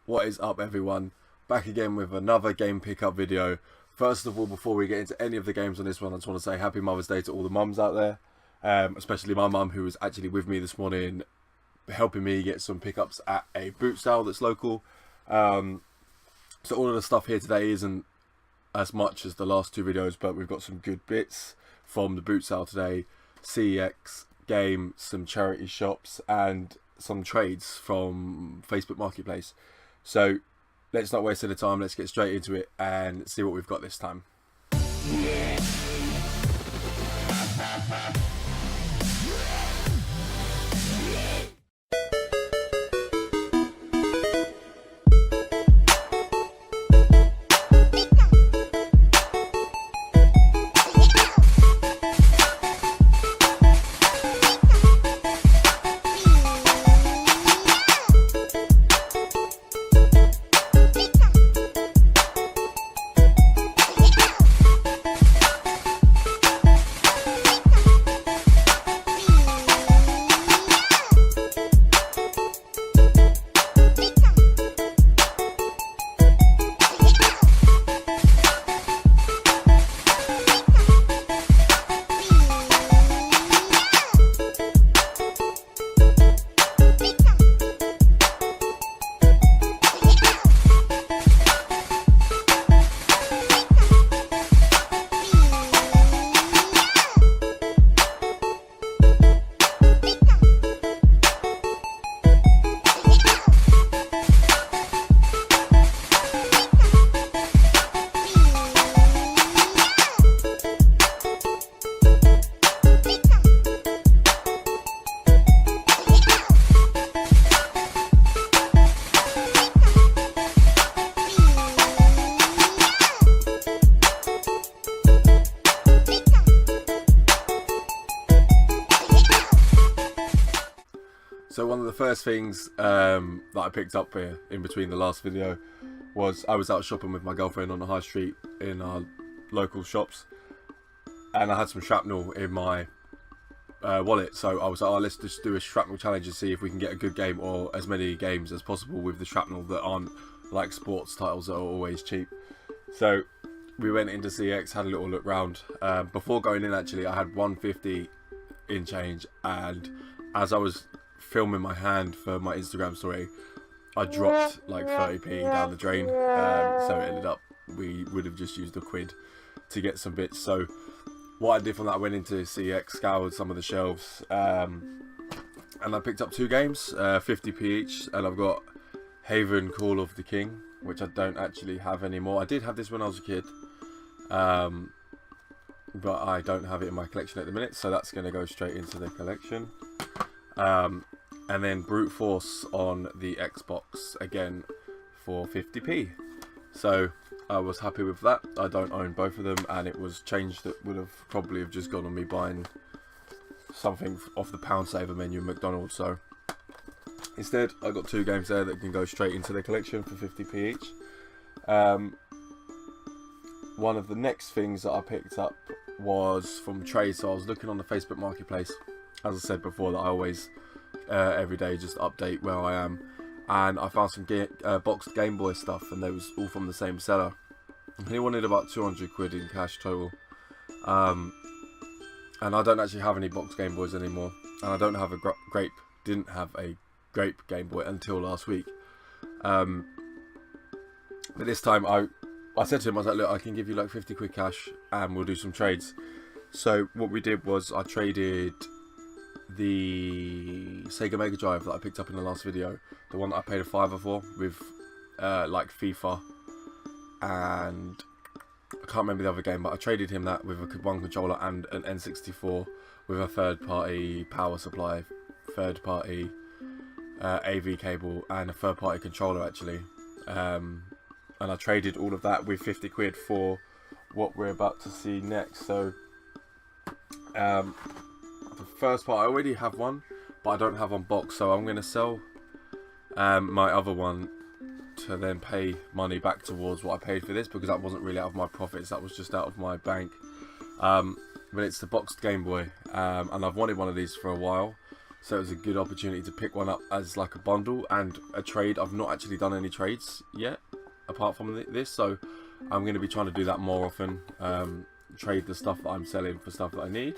What is up, everyone? Back again with another game pickup video. First of all, before we get into any of the games on this one, I just want to say happy Mother's Day to all the mums out there, especially my mum, who was actually with me this morning helping me get some pickups at a boot sale that's local. So all of the stuff here today isn't as much as the last two videos, but we've got some good bits from the boot sale today. CEX game, some charity shops, and some trades from Facebook Marketplace. So let's not waste any time, let's get straight into it and see what we've got this time. So one of the first things that I picked up here in between the last video was I was out shopping with my girlfriend on the high street in our local shops, and I had some shrapnel in my wallet. So I was like, oh, let's just do a shrapnel challenge and see if we can get a good game or as many games as possible with the shrapnel that aren't like sports titles that are always cheap. So we went into CX, had a little look round. Before going in, actually, I had 150 in change, and as I was filming my hand for my Instagram story, I dropped like 30p down the drain, so it ended up we would have just used a quid to get some bits. So what I did from that, I went into CX, scoured some of the shelves, and I picked up two games, 50p each, and I've got Haven Call of the King, which I don't actually have anymore. I did have this when I was a kid, but I don't have it in my collection at the minute, so that's going to go straight into the collection. And then Brute Force on the Xbox again for 50p. So I was happy with that. I don't own both of them, and it was change that would have probably have just gone on me buying something off the pound saver menu at McDonald's. So instead, I got two games there that can go straight into the collection for 50p each. One of the next things that I picked up was from trade. So I was looking on the Facebook Marketplace, as I said before, that I always every day just update where I am, and I found some boxed Game Boy stuff, and they was all from the same seller. He wanted about 200 quid in cash total, and I don't actually have any boxed Game Boys anymore, and I don't have a didn't have a grape Game Boy until last week. But this time I said to him, I was like, look, I can give you like 50 quid cash and we'll do some trades. So what we did was I traded the Sega Mega Drive that I picked up in the last video, the one that I paid a £5 for, with like FIFA and I can't remember the other game, but I traded him that with one controller and an N64 with a third party power supply, third party AV cable, and a third party controller actually, and I traded all of that with 50 quid for what we're about to see next. So the first part, I already have one, but I don't have on box, so I'm going to sell my other one to then pay money back towards what I paid for this, because that wasn't really out of my profits, that was just out of my bank. But it's the boxed Game Boy, and I've wanted one of these for a while. so it was a good opportunity to pick one up as like a bundle and a trade. I've not actually done any trades yet apart from this, so I'm going to be trying to do that more often. Trade the stuff that I'm selling for stuff that I need.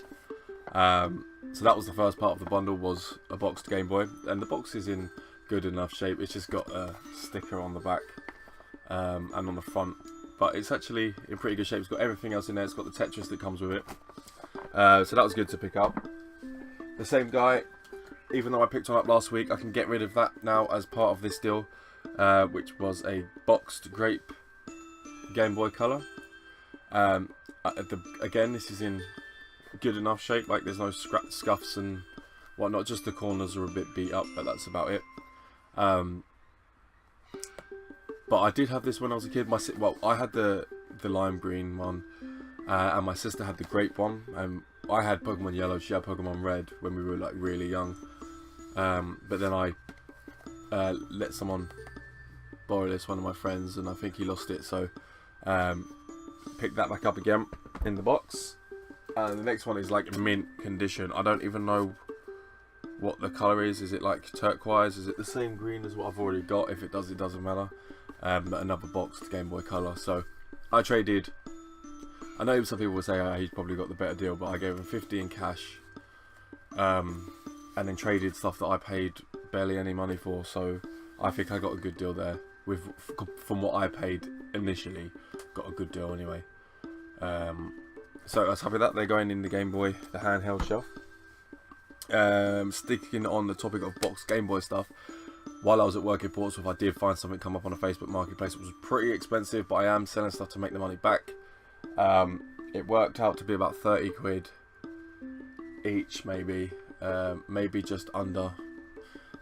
So that was the first part of the bundle, was a boxed Game Boy, and the box is in good enough shape. It's just got a sticker on the back and on the front, but it's actually in pretty good shape. It's got everything else in there. It's got the Tetris that comes with it, so that was good to pick up. The same guy, even though I picked one up last week, I can get rid of that now as part of this deal, which was a boxed grape Game Boy Color. Again, this is in good enough shape, like there's no scuffs and whatnot, just the corners are a bit beat up, but that's about it. But I did have this when I was a kid. I had the lime green one, and my sister had the grape one, and I had Pokemon Yellow, she had Pokemon Red when we were like really young. But then I let someone borrow this, one of my friends, and I think he lost it, so picked that back up again in the box. And the next one is like mint condition. I don't even know what the colour is. Is it like turquoise? Is it the same green as what I've already got? If it does, it doesn't matter. Another boxed Game Boy Color. So I traded. I know some people will say he's probably got the better deal, but I gave him 50 in cash, and then traded stuff that I paid barely any money for. So I think I got a good deal there. From what I paid initially, got a good deal anyway. So I was happy that they're going in the Game Boy, the handheld shelf. Sticking on the topic of boxed Game Boy stuff, while I was at work in Portsmouth, I did find something come up on a Facebook marketplace. It was pretty expensive, but I am selling stuff to make the money back. It worked out to be about 30 quid each, maybe just under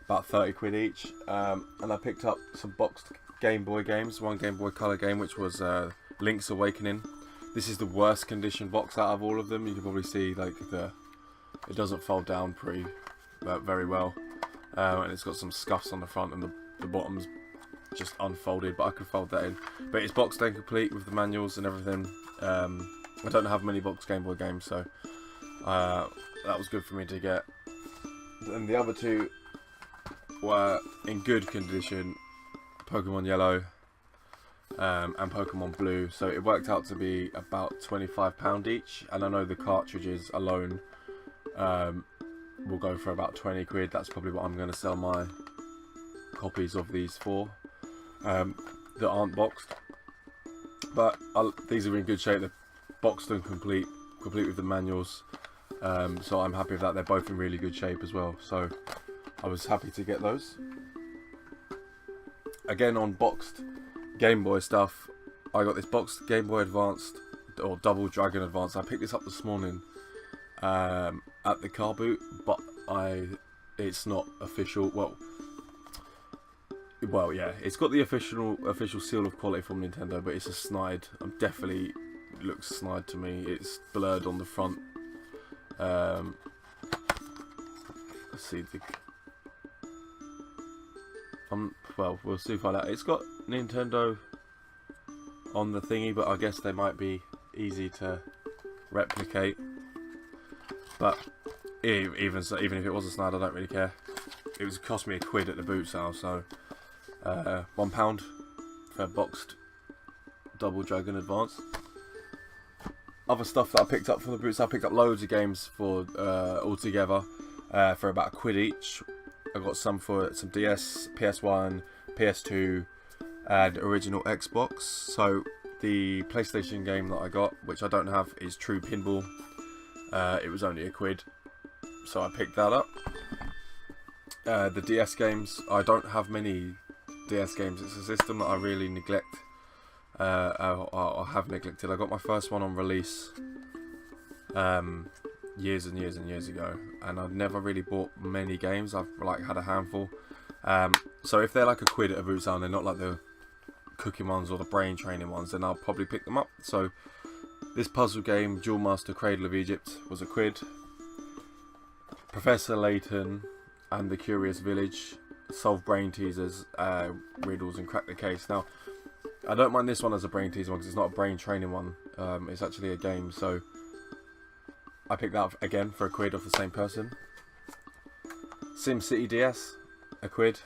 about 30 quid each. And I picked up some boxed Game Boy games, one Game Boy Color game, which was Link's Awakening. This is the worst condition box out of all of them. You can probably see like it doesn't fold down very well, and it's got some scuffs on the front, and the bottom's just unfolded, but I could fold that in. But it's boxed and complete with the manuals and everything. I don't have many boxed Game Boy games, so that was good for me to get. And the other two were in good condition, Pokemon Yellow and Pokemon Blue, so it worked out to be about £25 each, and I know the cartridges alone will go for about 20 quid. That's probably what I'm going to sell my copies of these for, that aren't boxed. But these are in good shape. They're boxed and complete with the manuals, so I'm happy with that. They're both in really good shape as well, so I was happy to get those. Again, on boxed Game Boy stuff, I got this boxed Game Boy Advanced, or Double Dragon Advance. I picked this up this morning at the car boot, but it's not official. Well, yeah, it's got the official seal of quality from Nintendo, but it's a snide. Definitely looks snide to me. It's blurred on the front. Let's see. Well, we'll soon find out. It's got Nintendo on the thingy, but I guess they might be easy to replicate. But even if it was a snide, I don't really care. It was cost me £1 at the boot sale, so £1 for a boxed Double Dragon Advance. Other stuff that I picked up from the boot sale, I picked up loads of games for altogether for about £1 each. I got some for some DS, PS1, PS2, and original Xbox. So the PlayStation game that I got, which I don't have, is True Pinball. It was only £1, so I picked that up. The DS games, I don't have many DS games. It's a system that I really neglect. I have neglected. I got my first one on release years and years and years ago, and I've never really bought many games. I've like had a handful. So if they're like £1 at a boot sale and they're not like the cooking ones or the brain training ones, then I'll probably pick them up. So this puzzle game, Duel Master Cradle of Egypt, was £1. Professor Layton and the Curious Village, solve brain teasers, riddles, and crack the case. Now, I don't mind this one as a brain teaser one because it's not a brain training one. It's actually a game, so I picked that up again for £1 off the same person. SimCity DS, a quid.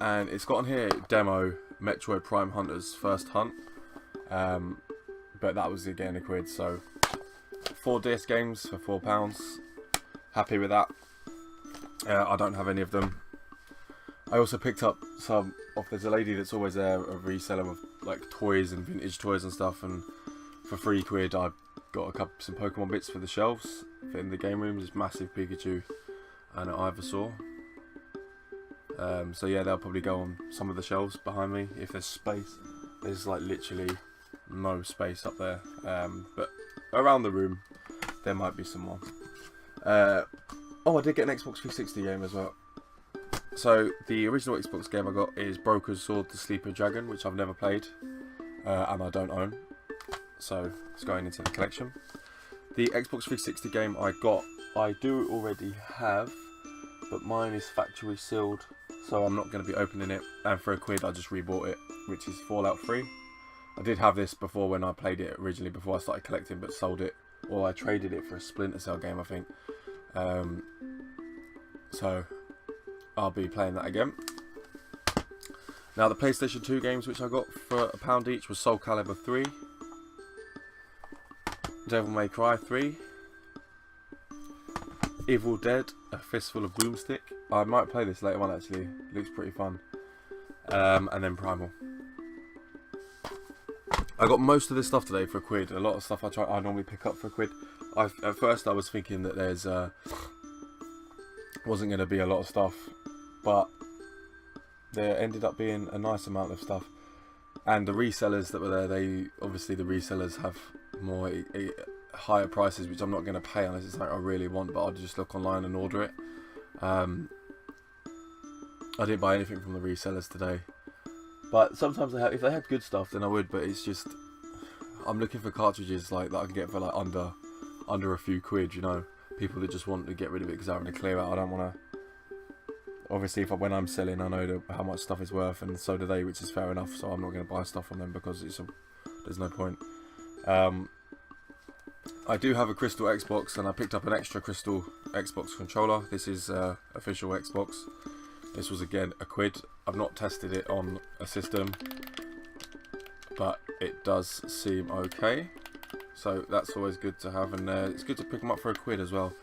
And it's got on here demo Metroid Prime Hunter's First Hunt. But that was again a quid, so 4 DS games for £4. Happy with that. I don't have any of them. I also picked up some of, there's a lady that's always there, a reseller of like toys and vintage toys and stuff, and for £3 I got some Pokemon bits for the shelves, for in the game room. There's massive Pikachu and an Ivysaur. So yeah, they'll probably go on some of the shelves behind me if there's space. There's like literally no space up there, but around the room there might be some more. Oh, I did get an Xbox 360 game as well. So the original Xbox game I got is Broker's Sword the Sleeper Dragon, which I've never played and I don't own, so it's going into the collection. The Xbox 360 game I got, I do already have, but mine is factory sealed, so I'm not going to be opening it, and for £1 I just rebought it, which is Fallout 3. I did have this before when I played it originally, before I started collecting, but sold it, or I traded it for a Splinter Cell game, I think. So I'll be playing that again. Now the PlayStation 2 games which I got for £1 each was Soul Calibur 3, Devil May Cry 3, Evil Dead, A Fistful of Boomstick. I might play this later on actually, looks pretty fun. And then Primal. I got most of this stuff today for £1. A lot of stuff I normally pick up for £1. At first I was thinking that there's wasn't going to be a lot of stuff, but there ended up being a nice amount of stuff. And the resellers that were there, the resellers have more higher prices, which I'm not going to pay unless it's like I really want, but I'll just look online and order it. I didn't buy anything from the resellers today, but sometimes if they had good stuff then I would, but it's just I'm looking for cartridges like that I can get for like under a few quid, you know, people that just want to get rid of it because they're having a clear out. I don't want to, obviously when I'm selling I know how much stuff is worth, and so do they, which is fair enough, so I'm not going to buy stuff from them because there's no point. I do have a Crystal Xbox, and I picked up an extra Crystal Xbox controller. This is official Xbox. This was again £1. I've not tested it on a system, but it does seem okay, so that's always good to have, and it's good to pick them up for £1 as well.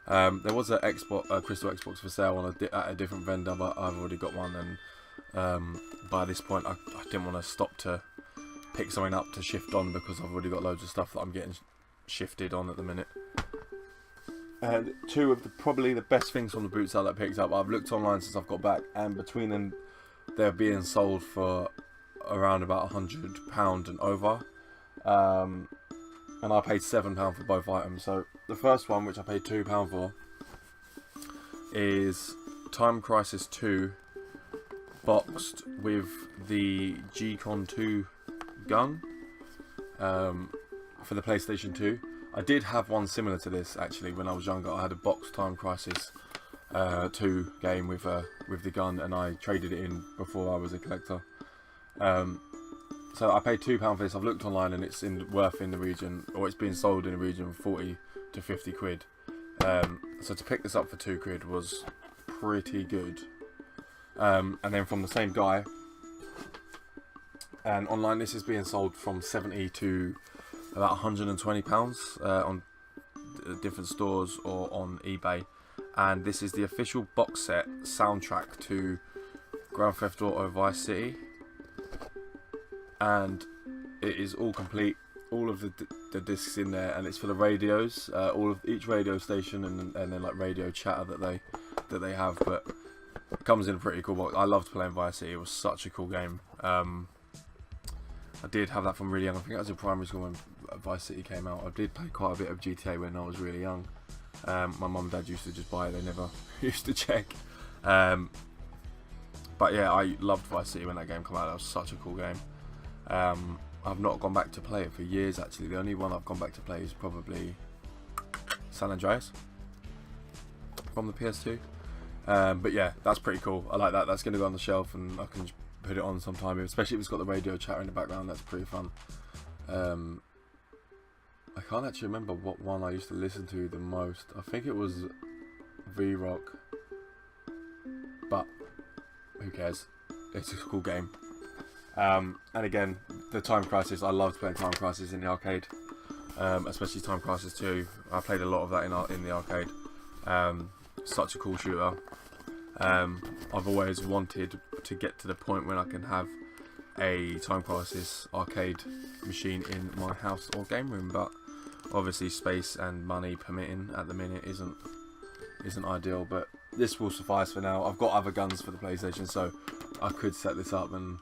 There was a Crystal Xbox for sale at a different vendor, but I've already got one, and by this point I didn't want to stop to pick something up to shift on because I've already got loads of stuff that I'm getting shifted on at the minute. And two of probably the best things from the boot sale that I picked up, I've looked online since I've got back, and between them they're being sold for around about £100 and over, and I paid £7 for both items. So the first one, which I paid £2 for, is Time Crisis 2 boxed with the G-Con 2 gun for the PlayStation 2. I did have one similar to this actually when I was younger. I had a boxed Time Crisis 2 game with the gun, and I traded it in before I was a collector. So I paid £2 for this. I've looked online and it's worth in the region, or it's being sold in the region of 40 to 50 quid. So to pick this up for £2 was pretty good. And then from the same guy, and online this is being sold from 70 to about £120 on different stores or on eBay. And this is the official box set soundtrack to Grand Theft Auto Vice City, and it is all complete, all of the discs in there, and it's for the radios, all of each radio station, and then like radio chatter that they have. But it comes in a pretty cool box. I loved playing Vice City. It was such a cool game. I did have that from really young. I think I was in primary school when Vice City came out. I did play quite a bit of GTA when I was really young. My mum and dad used to just buy it, they never used to check. But yeah, I loved Vice City when that game came out. That was such a cool game. I've not gone back to play it for years actually. The only one I've gone back to play is probably San Andreas from the PS2. But yeah, that's pretty cool. I like that. That's going to go on the shelf and I can just put it on sometime, especially if it's got the radio chatter in the background. That's pretty fun. I can't actually remember what one I used to listen to the most. I think it was V-Rock, but who cares? It's a cool game. And again, the Time Crisis, I loved playing Time Crisis in the arcade, especially Time Crisis 2. I played a lot of that in the arcade. Such a cool shooter. I've always wanted to get to the point when I can have a Time Crisis arcade machine in my house or game room, but obviously space and money permitting at the minute isn't ideal, but this will suffice for now. I've got other guns for the PlayStation, so I could set this up and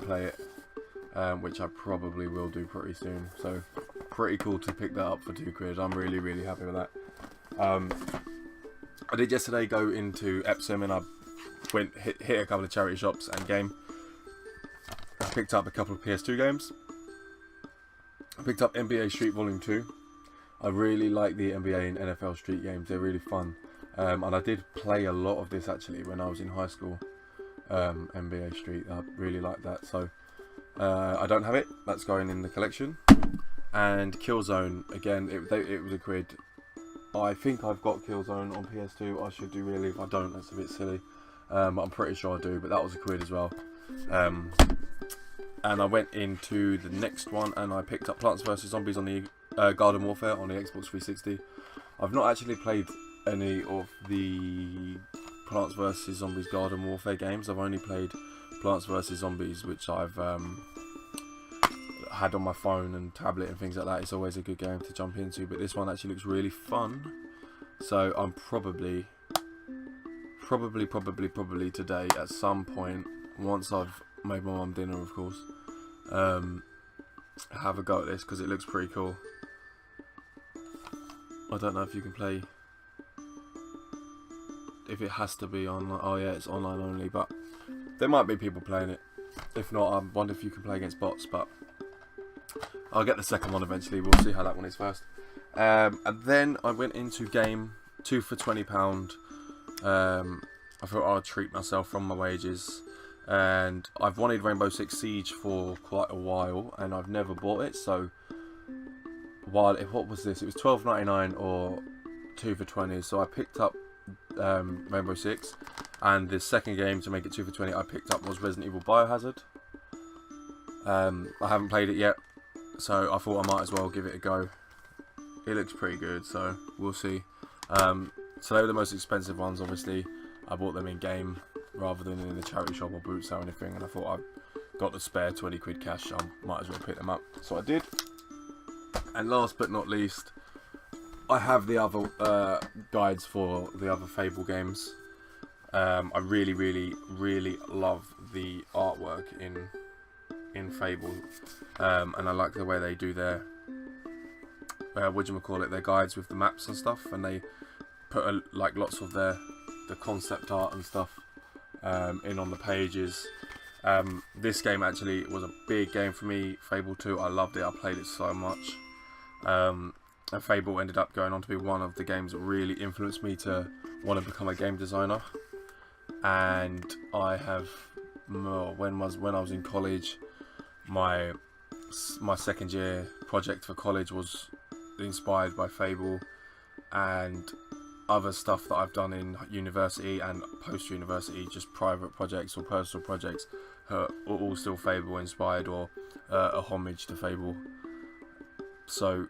play it, which I probably will do pretty soon. So pretty cool to pick that up for £2. I'm really happy with that. I did yesterday go into Epsom and I hit a couple of charity shops and game. I picked up a couple of PS2 games. I picked up NBA Street Volume 2. I really like the NBA and NFL Street games. They're really fun. And I did play a lot of this actually when I was in high school. NBA Street, I really like that. So I don't have it. That's going in the collection. And Killzone, again, it was £1. I think I've got Killzone on PS2. I should do really. If I don't, that's a bit silly. But I'm pretty sure I do. But that was £1 as well. And I went into the next one and I picked up Plants vs Zombies on the Garden Warfare on the Xbox 360. I've not actually played any of the Plants vs Zombies Garden Warfare games. I've only played Plants vs Zombies, which I've had on my phone and tablet and things like that. It's always a good game to jump into, but this one actually looks really fun. So I'm probably today at some point, once I've made my mum dinner, of course, have a go at this because it looks pretty cool. I don't know if you can play, if it has to be online. Oh yeah, it's online only, but there might be people playing it. If not, I wonder if you can play against bots, but I'll get the second one eventually. We'll see how that one is first. And then I went into game 2 for £20. I thought I'd treat myself from my wages, and I've wanted Rainbow Six Siege for quite a while and I've never bought it. So what was this? It was £12.99 or 2 for £20. So I picked up Rainbow Six, and the second game to make it 2 for £20 I picked up was Resident Evil Biohazard. I haven't played it yet, so I thought I might as well give it a go. It looks pretty good, so we'll see. So they were the most expensive ones, obviously. I bought them in game rather than in the charity shop or boot sale or anything, and I thought I got the spare £20 cash, I might as well pick them up. So I did. And last but not least, I have the other guides for the other Fable games. I really love the artwork in Fable, and I like the way they do their their guides with the maps and stuff, and they put like lots of the concept art and stuff in on the pages. This game actually was a big game for me. Fable 2, I loved it. I played it so much. And Fable ended up going on to be one of the games that really influenced me to want to become a game designer. And I have, when I was in college, my second year project for college was inspired by Fable, and other stuff that I've done in university and post-university, just private projects or personal projects, are all still Fable inspired or a homage to Fable. So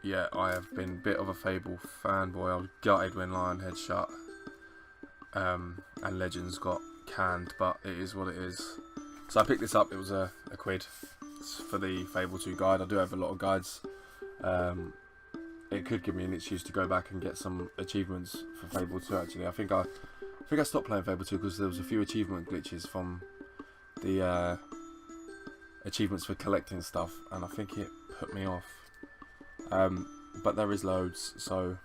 yeah, I have been a bit of a Fable fanboy. I was gutted when Lionhead shut and Legends got canned, but it is what it is. So I picked this up. It was a £1 for the Fable 2 guide. I do have a lot of guides. It could give me an excuse to go back and get some achievements for Fable 2 actually. I think I stopped playing Fable 2 because there was a few achievement glitches from the achievements for collecting stuff, and I think it put me off. But there is loads, so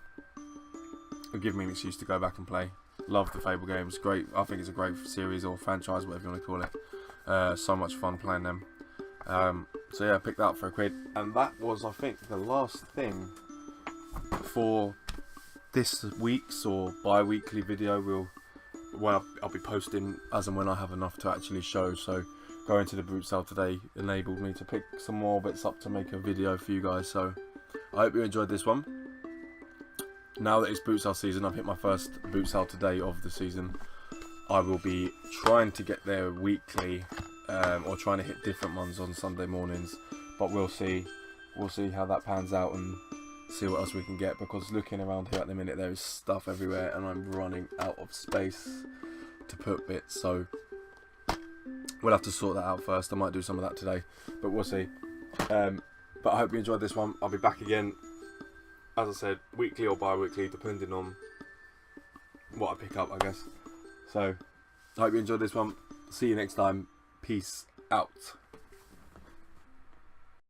it'll give me an excuse to go back and play. Love the Fable games, great. I think it's a great series or franchise, whatever you want to call it. So much fun playing them. So yeah, I picked that up for £1, and that was, I think, the last thing for this week's or bi-weekly video. I'll be posting as and when I have enough to actually show. So going to the boot sale today enabled me to pick some more bits up to make a video for you guys. So I hope you enjoyed this one. now that it's boot sale season, I've hit my first boot sale today of the season. I will be trying to get there weekly, or trying to hit different ones on Sunday mornings. But we'll see. We'll see how that pans out and see what else we can get. Because looking around here at the minute, there is stuff everywhere, and I'm running out of space to put bits. So we'll have to sort that out first. I might do some of that today, but we'll see. But I hope you enjoyed this one. I'll be back again, as I said, weekly or bi-weekly, depending on what I pick up, I guess. So, I hope you enjoyed this one. See you next time. Peace out.